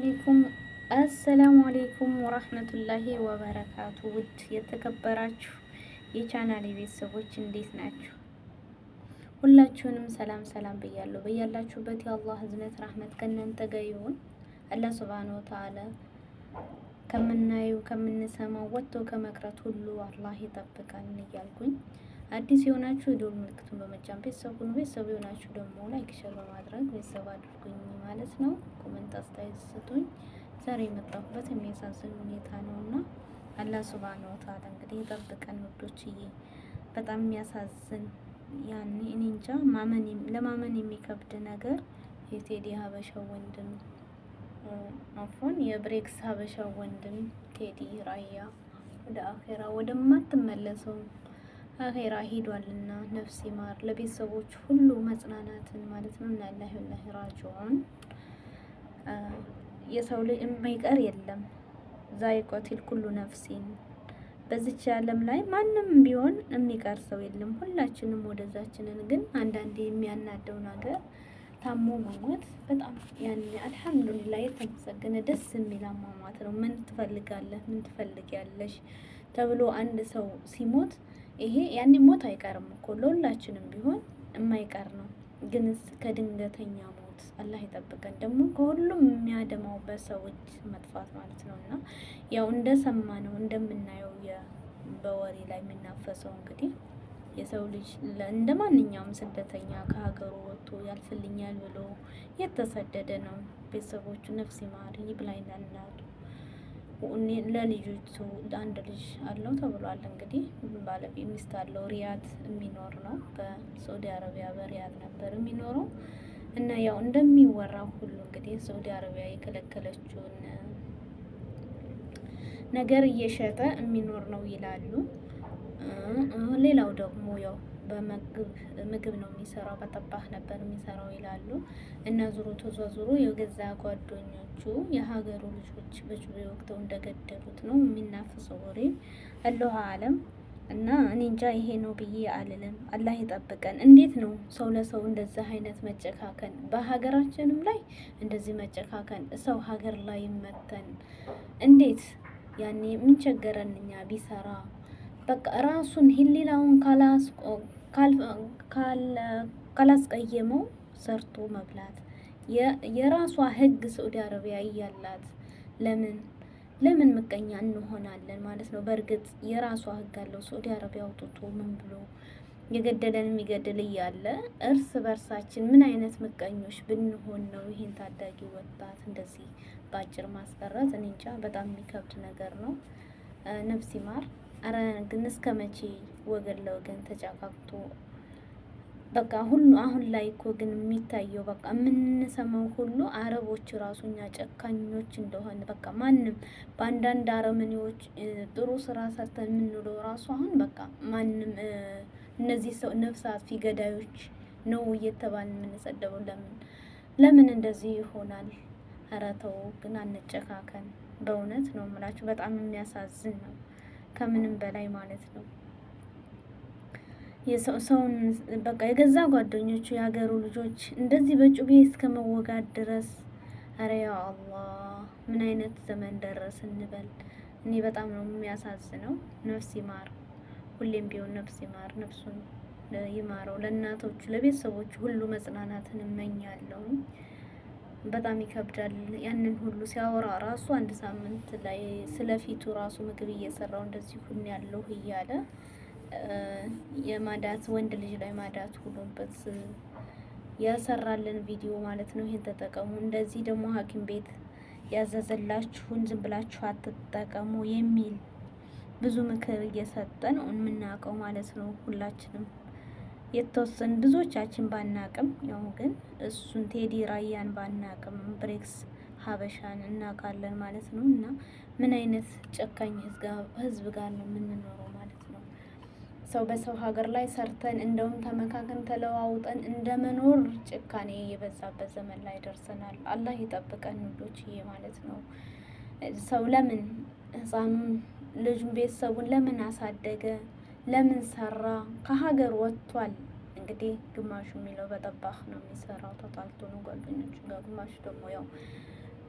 አለይኩም አሰላሙ አለይኩም ወራህመቱላሂ ወበረካቱ። ውድ የተከበራችሁ የቻናሌ ቤተሰቦች እንዴት ናችሁ? ሁላችሁንም ሰላም ሰላም ብያለሁ። በያላችሁበት የአላህ እዝነት ረህመት ከእናንተ ጋር ይሁን። አላህ ሱብሃነሁ ወተዓላ ከምናየው ከምንሰማው ወጥቶ ከመቅረት ሁሉ አላህ ይጠብቀን እያልኩኝ አዲስ የሆናችሁ የደወል ምልክቱን በመጫን ቤተሰብ ሁኑ። ቤተሰብ የሆናችሁ ደግሞ ላይክ ሸር በማድረግ ቤተሰብ አድርጉኝ ማለት ነው። ኮሜንት አስተያየት ስጡኝ። ዛሬ የመጣሁበት የሚያሳዝን ሁኔታ ነውና አላህ ሱብሃነሁ ወተዓላ እንግዲህ ይጠብቀን ውዶችዬ። በጣም የሚያሳዝን ያኔ እኔ እንጃ ለማመን የሚከብድ ነገር የቴዲ ሀበሻው ወንድም አፎን የብሬክስ ሀበሻው ወንድም ቴዲ ራያ ወደ አኼራ ወደማትመለሰው አኼራ ሄዷልና ነፍስ ይማር። ለቤተሰቦች ሁሉ መጽናናትን ማለት ነው። እና ኢላሂ ወኢላሂ ራጂዑን። የሰው ልጅ የማይቀር የለም። ዛይቆቲል ኩሉ ነፍሲን። በዚች ዓለም ላይ ማንም ቢሆን የሚቀር ሰው የለም። ሁላችንም ወደዛችንን። ግን አንዳንዴ የሚያናደው ነገር ታሞ መሞት በጣም ያኔ አልሐምዱሊላህ የተመሰገነ ደስ የሚል አሟሟት ነው። ምን ትፈልጋለህ? ምን ትፈልጊያለሽ? ተብሎ አንድ ሰው ሲሞት ይሄ ያኔ ሞት አይቀርም እኮ ለሁላችንም ቢሆን የማይቀር ነው። ግንስ ከድንገተኛ ሞት አላህ ይጠብቀን። ደግሞ ከሁሉም የሚያደማው በሰው እጅ መጥፋት ማለት ነው። እና ያው እንደሰማነው እንደምናየው በወሬ ላይ የሚናፈሰው እንግዲህ የሰው ልጅ እንደ ማንኛውም ስደተኛ ከሀገሩ ወጥቶ ያልፍልኛል ብሎ የተሰደደ ነው። ቤተሰቦቹ ነፍስ ይማር ይብላኝ እናቱ። ለልጆቹ አንድ ልጅ አለው ተብሏል። እንግዲህ ባለቤት ሚስት አለው። ሪያድ የሚኖር ነው። በሳዑዲ አረቢያ በሪያድ ነበር የሚኖረው እና ያው እንደሚወራው ሁሉ እንግዲህ ሳዑዲ አረቢያ የከለከለችውን ነገር እየሸጠ የሚኖር ነው ይላሉ። ሌላው ደግሞ ያው ምግብ ነው የሚሰራው፣ በጠባህ ነበር የሚሰራው ይላሉ። እና ዙሮ ተዟዙሮ የገዛ ጓደኞቹ የሀገሩ ልጆች በጩቤ ወቅተው እንደገደሉት ነው የሚናፍሰው ወሬ። አላሁ አለም። እና እኔ እንጃ ይሄ ነው ብዬ አልልም። አላህ ይጠብቀን። እንዴት ነው ሰው ለሰው እንደዚህ አይነት መጨካከን? በሀገራችንም ላይ እንደዚህ መጨካከን፣ ሰው ሀገር ላይ መተን እንዴት ያኔ ምን ቸገረን እኛ ቢሰራ በቃ ራሱን ህሊናውን ካላስቀየመው ሰርቶ መብላት የራሷ ህግ ሳዑዲ አረቢያ እያላት ለምን ምቀኛ እንሆናለን ማለት ነው። በእርግጥ የራሷ ህግ አለው ሳዑዲ አረቢያ አውጥቶ ምን ብሎ የገደለን የሚገድል እያለ እርስ በርሳችን ምን አይነት ምቀኞች ብንሆን ነው ይሄን ታዳጊ ወጣት እንደዚህ በአጭር ማስቀረት? እኔ እንጃ በጣም የሚከብድ ነገር ነው። ነፍስ ይማር። አረ ግን እስከ መቼ ወገን ለወገን ተጫቃቅቶ በቃ ሁሉ አሁን ላይ እኮ ግን የሚታየው በቃ የምንሰማው ሁሉ አረቦች ራሱ እኛ ጨካኞች እንደሆነ በቃ ማንም በአንዳንድ አረመኔዎች ጥሩ ስራ ሰርተን የምንውለው ራሱ አሁን በቃ ማንም እነዚህ ሰው ነፍሳት ገዳዮች ነው እየተባልን የምንሰደበው ለምን እንደዚህ ይሆናል? ኧረ ተው ግን አንጨካከን። በእውነት ነው የምላችሁ። በጣም የሚያሳዝን ነው ከምንም በላይ ማለት ነው። ሰውን በቃ የገዛ ጓደኞቹ የሀገሩ ልጆች እንደዚህ በጩቤ እስከ መወጋት ድረስ። አረ ያ አላህ ምን አይነት ዘመን ደረስ እንበል። እኔ በጣም ነው የሚያሳዝነው። ነፍስ ይማር። ሁሌም ቢሆን ነፍስ ይማር፣ ነፍሱን ይማረው። ለእናቶቹ ለቤተሰቦቹ ሁሉ መጽናናትን እመኛለሁ። በጣም ይከብዳል። ያንን ሁሉ ሲያወራ ራሱ አንድ ሳምንት ላይ ስለፊቱ ራሱ ምግብ እየሰራው እንደዚህ ሁን ያለው እያለ የማዳት ወንድ ልጅ ላይ ማዳት ሁሉበት ያሰራልን ቪዲዮ ማለት ነው። ይሄን ተጠቀሙ። እንደዚህ ደግሞ ሐኪም ቤት ያዘዘላችሁን ዝም ብላችሁ አትጠቀሙ የሚል ብዙ ምክር እየሰጠን የምናውቀው ማለት ነው። ሁላችንም የተወሰን ብዙዎቻችን ባናቅም ያው ግን እሱን ቴዲ ራያን ባናቅም ብሬክስ ሀበሻን እናውቃለን ማለት ነው። እና ምን አይነት ጨካኝ ህዝብ ጋር ነው የምንኖረው ማለት ነው። ሰው በሰው ሀገር ላይ ሰርተን እንደውም ተመካከን ተለዋውጠን እንደመኖር ጭካኔ የበዛበት ዘመን ላይ ደርሰናል። አላህ ይጠብቀን ውዶችዬ ማለት ነው። ሰው ለምን ህፃኑን ልጁን ቤተሰቡን ለምን አሳደገ? ለምን ሰራ? ከሀገር ወጥቷል። እንግዲህ ግማሹ የሚለው በጠባህ ነው የሚሰራው፣ ተጣልቶ ነው ጓደኞቹ ጋር። ግማሹ ደግሞ ያው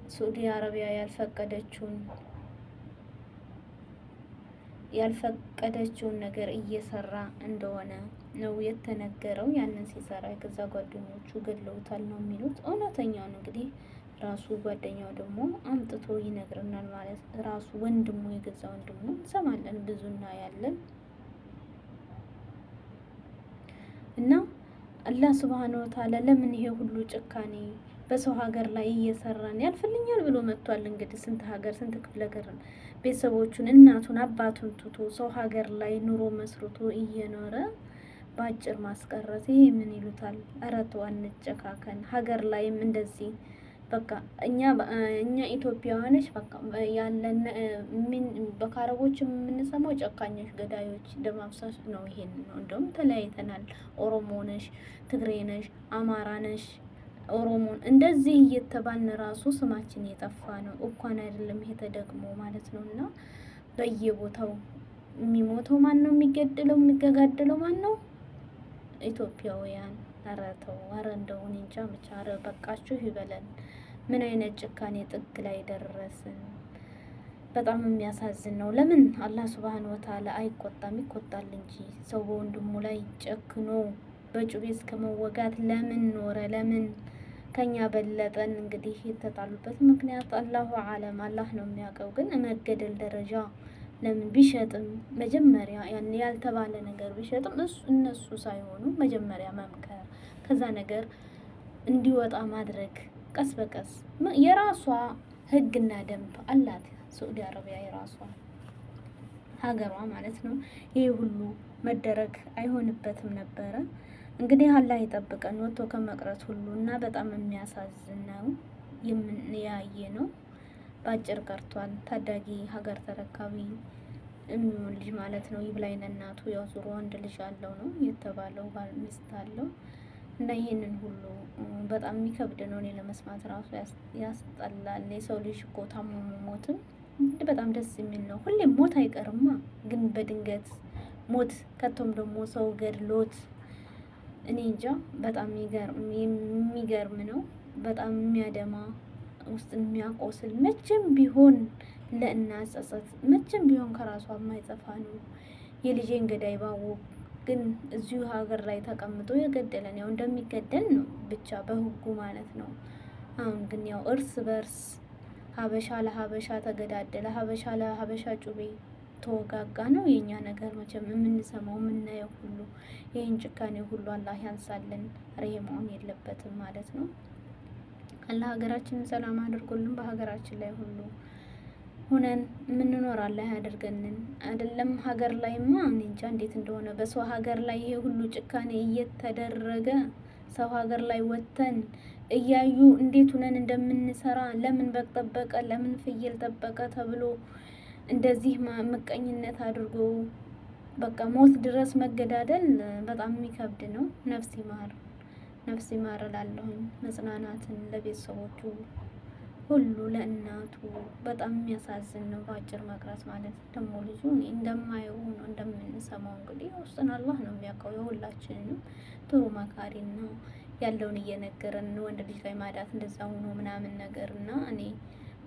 ሳዑዲ አረቢያ ያልፈቀደችውን ነገር እየሰራ እንደሆነ ነው የተነገረው። ያንን ሲሰራ የገዛ ጓደኞቹ ገድለውታል ነው የሚሉት። እውነተኛውን እንግዲህ ራሱ ጓደኛው ደግሞ አምጥቶ ይነግረናል ማለት ራሱ ወንድሙ የገዛ ወንድሙ እንሰማለን፣ ብዙ እናያለን። እና አላህ ሱብሃነሁ ወተዓላ ለምን ይሄ ሁሉ ጭካኔ በሰው ሀገር ላይ እየሰራን ያልፍልኛል ብሎ መጥቷል። እንግዲህ ስንት ሀገር ስንት ክፍለ ሀገር ቤተሰቦቹን እናቱን አባቱን ትቶ ሰው ሀገር ላይ ኑሮ መስርቶ እየኖረ በአጭር ማስቀረት ይሄ ምን ይሉታል? ኧረ ተው አንጨካከን። ሀገር ላይም እንደዚህ በቃ እኛ ኢትዮጵያውያኖች በቃ ያለን ምን በካረቦች የምንሰማው ጨካኞች፣ ገዳዮች፣ ደም አፍሳሽ ነው። ይሄን ነው እንደውም ተለያይተናል። ኦሮሞ ነሽ፣ ትግሬ ነሽ፣ አማራ ነሽ፣ ኦሮሞን እንደዚህ እየተባልን ራሱ ስማችን የጠፋ ነው። እንኳን አይደለም ይሄ ተደግሞ ማለት ነው። እና በየቦታው የሚሞተው ማን ነው? የሚገድለው የሚገጋደለው ማን ነው? ኢትዮጵያውያን። ኧረ ተው፣ ኧረ እንደው እኔ እንጃ ብቻ። ኧረ በቃችሁ ይበለን። ምን አይነት ጭካኔ ጥግ ላይ ደረስን? በጣም የሚያሳዝን ነው። ለምን አላህ ሱብሃነሁ ወተዓላ አይቆጣም? ይቆጣል እንጂ ሰው በወንድሙ ላይ ጨክኖ በጩቤ እስከ መወጋት ለምን ኖረ? ለምን ከኛ በለጠን? እንግዲህ የተጣሉበት ምክንያት አላሁ አለም፣ አላህ ነው የሚያውቀው። ግን መገደል ደረጃ ለምን ቢሸጥም መጀመሪያ ያን ያልተባለ ነገር ቢሸጥም እነሱ ሳይሆኑ መጀመሪያ መምከር፣ ከዛ ነገር እንዲወጣ ማድረግ ቀስ በቀስ የራሷ ህግና ደንብ አላት ሳዑዲ አረቢያ፣ የራሷ ሀገሯ ማለት ነው። ይሄ ሁሉ መደረግ አይሆንበትም ነበረ። እንግዲህ አላህ ይጠብቀን ወጥቶ ከመቅረት ሁሉ እና በጣም የሚያሳዝን ነው። ያየ ነው በአጭር ቀርቷል። ታዳጊ ሀገር ተረካቢ የሚሆን ልጅ ማለት ነው። ይብላኝ ለእናቱ ያው ዙሮ ወንድ ልጅ አለው ነው የተባለው፣ ባል ሚስት አለው። እና ይሄንን ሁሉ በጣም የሚከብድ ነው። እኔ ለመስማት ራሱ ያስጠላል። የሰው ልጅ እኮ ታሞ ሞትም በጣም ደስ የሚል ነው። ሁሌም ሞት አይቀርማ፣ ግን በድንገት ሞት ከቶም ደግሞ ሰው ገድሎት እኔ እንጃ። በጣም የሚገርም ነው። በጣም የሚያደማ ውስጥ የሚያቆስል መቼም ቢሆን ለእናት ጸጸት መቼም ቢሆን ከራሷ የማይጠፋ ነው። የልጄን ገዳይ ባወቅ ግን እዚሁ ሀገር ላይ ተቀምጦ የገደለን ያው እንደሚገደል ነው ብቻ በህጉ ማለት ነው። አሁን ግን ያው እርስ በርስ ሀበሻ ለሀበሻ ተገዳደለ፣ ሀበሻ ለሀበሻ ጩቤ ተወጋጋ ነው የኛ ነገር። መቼም የምንሰማው የምናየው ሁሉ ይህን ጭካኔ ሁሉ አላህ ያንሳልን። ሬ መሆን የለበትም ማለት ነው። አላህ ሀገራችንን ሰላም አድርጎልን በሀገራችን ላይ ሁሉ ሁነን የምንኖር አላህ ያደርገንን። አይደለም ሀገር ላይማ እኔ እንጃ እንዴት እንደሆነ በሰው ሀገር ላይ ይሄ ሁሉ ጭካኔ እየተደረገ ሰው ሀገር ላይ ወተን እያዩ እንዴት ሁነን እንደምንሰራ ለምን በግ ጠበቀ ለምን ፍየል ጠበቀ ተብሎ እንደዚህ ምቀኝነት አድርጎ በቃ ሞት ድረስ መገዳደል በጣም የሚከብድ ነው። ነፍስ ይማር፣ ነፍስ ይማር እላለሁኝ። መጽናናትን ለቤተሰቦቹ ሁሉ ለእናቱ። በጣም የሚያሳዝን ነው በአጭር መቅረት ማለት ደግሞ ልጁ እኔ እንደማየው ነው እንደምንሰማው እንግዲህ ውስጥን አላህ ነው የሚያውቀው። የሁላችንንም ጥሩ መካሪና ያለውን እየነገረን ወንድ ልጅ ላይ ማዳት እንደዛ ሆኖ ምናምን ነገር እና እኔ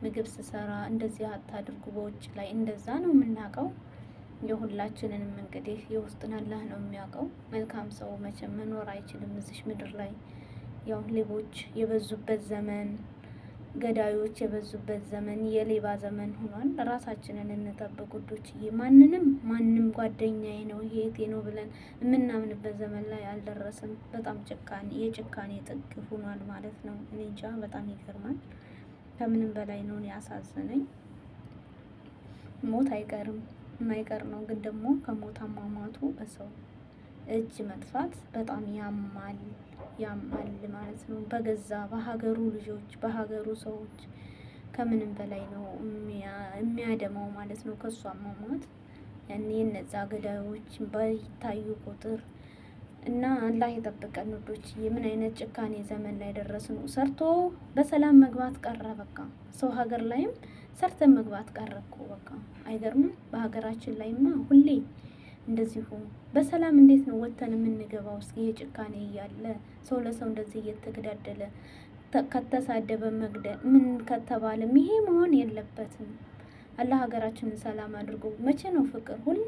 ምግብ ስሰራ እንደዚህ አታድርጉ በውጭ ላይ እንደዛ ነው የምናውቀው። የሁላችንንም እንግዲህ የውስጥን አላህ ነው የሚያውቀው። መልካም ሰው መቼም መኖር አይችልም እዚህ ምድር ላይ። ያው ሌቦች የበዙበት ዘመን፣ ገዳዮች የበዙበት ዘመን፣ የሌባ ዘመን ሆኗል። ራሳችንን እንጠብቅ ውዶችዬ። ማንም ጓደኛዬ ነው ይሄቴ ነው ብለን የምናምንበት ዘመን ላይ አልደረስም። በጣም የጭካኔ ጥግ ሆኗል ማለት ነው። እኔ እንጃ በጣም ይገርማል። ከምንም በላይ ነው ያሳዘነኝ። ሞት አይቀርም የማይቀር ነው፣ ግን ደግሞ ከሞት አሟሟቱ በሰው እጅ መጥፋት በጣም ያማል ማለት ነው። በገዛ በሀገሩ ልጆች በሀገሩ ሰዎች ከምንም በላይ ነው የሚያደማው ማለት ነው። ከሷ አሟሟት ያኔ እነዛ ገዳዮች ባይታዩ ቁጥር እና አላህ የጠበቀን ውዶች። የምን አይነት ጭካኔ ዘመን ላይ ደረስን። ሰርቶ በሰላም መግባት ቀረ በቃ። ሰው ሀገር ላይም ሰርተን መግባት ቀረ እኮ በቃ። አይገርምም? በሀገራችን ላይማ ሁሌ እንደዚሁ በሰላም እንዴት ነው ወተን የምንገባው? እስኪ የጭካኔ እያለ ሰው ለሰው እንደዚህ እየተገዳደለ ከተሳደበ መግደል ምን ከተባለም ይሄ መሆን የለበትም። አላህ ሀገራችንን ሰላም አድርጎ። መቼ ነው ፍቅር? ሁሌ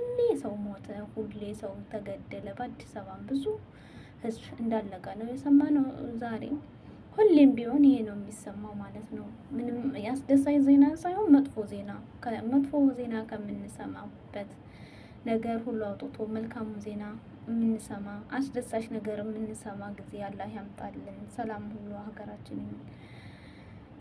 ሰው ሞተ፣ ሁሌ ሰው ተገደለ። በአዲስ አበባ ብዙ ህዝብ እንዳለቀ ነው የሰማነው ዛሬ። ሁሌም ቢሆን ይሄ ነው የሚሰማው ማለት ነው። ምንም ያስደሳች ዜና ሳይሆን መጥፎ ዜና ከምንሰማበት ነገር ሁሉ አውጥቶ መልካሙ ዜና የምንሰማ አስደሳች ነገር የምንሰማ ጊዜ አላህ ያምጣልን። ሰላም ሁሉ ሀገራችን ይሁን።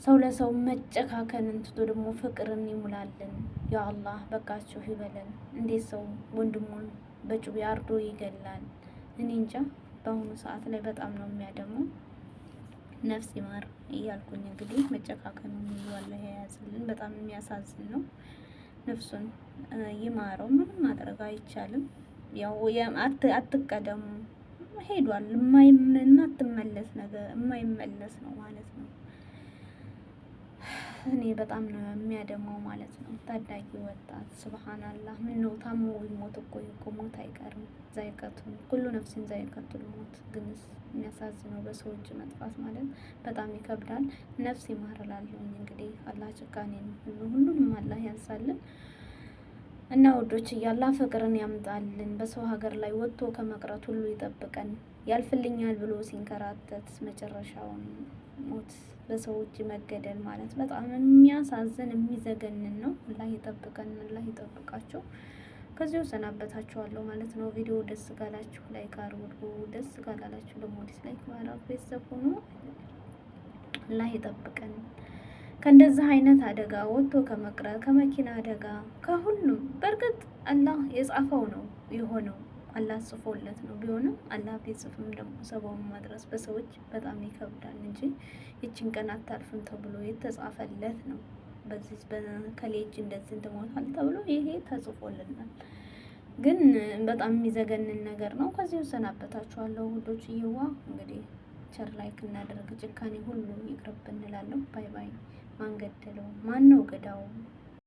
ሰው ለሰው መጨካከንን ትቶ ደግሞ ፍቅርን ይሙላልን። ያ አላህ በቃችሁ ይበለን። እንዴት ሰው ወንድሙን በጩቤ አርዶ ይገላል? እኔ እንጃ። በአሁኑ ሰዓት ላይ በጣም ነው የሚያደመው። ነፍስ ይማር እያልኩኝ እንግዲህ መጨካከኑን ይዋለ የያዝልን። በጣም የሚያሳዝን ነው። ነፍሱን ይማረው። ምንም ማድረግ አይቻልም። ያው አትቀደሙ፣ ሄዷል። የማትመለስ ነገር የማይመለስ ነው ማለት ነው። እኔ በጣም ነው የሚያደማው ማለት ነው። ታዳጊ ወጣት ሱብሃንአላህ። ምን ነው ታሞ ሞት እኮ ሞት አይቀርም። ዛይቀቱን ኩሉ ነፍሲን ዛይቀቱል ሞት። ግንስ የሚያሳዝነው በሰው እጅ መጥፋት ማለት በጣም ይከብዳል። ነፍስ ይማርላለሁኝ እንግዲህ አላህ ጭካኔን ሁሉንም አላህ ያንሳልን እና ወዶች እያላ ፍቅርን ያምጣልን። በሰው ሀገር ላይ ወጥቶ ከመቅረት ሁሉ ይጠብቀን። ያልፍልኛል ብሎ ሲንከራተት መጨረሻውን ሞት፣ በሰው እጅ መገደል ማለት በጣም የሚያሳዝን የሚዘገንን ነው። አላህ ይጠብቀን፣ አላህ ይጠብቃቸው። ከዚሁ ሰናበታችኋለሁ ማለት ነው። ቪዲዮ ደስ ካላችሁ ላይክ አድርጉ፣ ደስ ካላላችሁ ደግሞ ዲስላይክ ማድረግ ቤተሰብ ሁኑ። አላህ ይጠብቀን ከእንደዚህ አይነት አደጋ፣ ወጥቶ ከመቅረት፣ ከመኪና አደጋ፣ ከሁሉም። በእርግጥ አላህ የጻፈው ነው የሆነው፣ አላህ ጽፎለት ነው። ቢሆንም አላህ ቢጽፍም ደግሞ ሰበቡን ማድረስ በሰዎች በጣም ይከብዳል እንጂ ይችን ቀን አታልፍም ተብሎ የተጻፈለት ነው። በዚህ ከሌጅ እንደዚህ እንትሞታል ተብሎ ይሄ ተጽፎልናል። ግን በጣም የሚዘገንን ነገር ነው። ከዚህ ሰናበታችኋለሁ ውዶች። ይዋ እንግዲህ ቸር ላይክ እናደርግ። ጭካኔ ሁሉ ይቅርብ እንላለሁ። ባይ ባይ። ማን ገደለው? ማን ነው ገዳው?